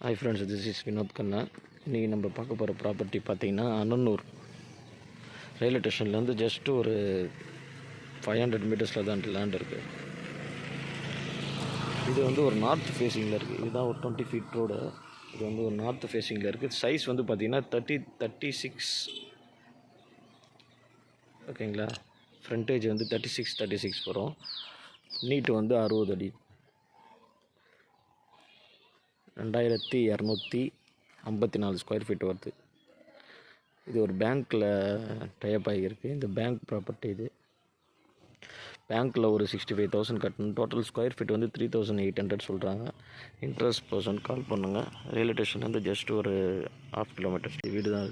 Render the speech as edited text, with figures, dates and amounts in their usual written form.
Hi friends, this is Vinod Kanna. இன்றைக்கி நம்ம பார்க்க போகிற ப்ராப்பர்ட்டி பார்த்திங்கன்னா அனனூர் ரயில்வே ஸ்டேஷன்லேருந்து ஜஸ்ட்டு ஒரு 500 மீட்டர்ஸில் தான் லேண்ட் இருக்குது. இது வந்து ஒரு நார்த் ஃபேஸிங்கில் இருக்குது. இதுதான் ஒரு 20 ஃபீட் ரோடு. இது வந்து ஒரு நார்த் ஃபேஸிங்கில் இருக்குது. சைஸ் வந்து பார்த்திங்கன்னா 36 ஓகேங்களா. ஃப்ரண்டேஜ் வந்து 36 வரும். நீட்டு வந்து 60 அடி. 2254 ஸ்கொயர் ஃபீட் வருது. இது ஒரு பேங்க்கில் டைப் ஆகியிருக்கு. இந்த பேங்க் ப்ராப்பர்ட்டி. இது பேங்க்கில் ஒரு 65,000 கட்டணும். டோட்டல் ஸ்கொயர் ஃபீட் வந்து 3800 சொல்கிறாங்க. இன்ட்ரெஸ்ட் பர்சன் கால் பண்ணுங்கள். ரயில்வே ஸ்டேஷன் வந்து ஜஸ்ட் ஒரு ½ கிலோமீட்டர் வீடு தான்.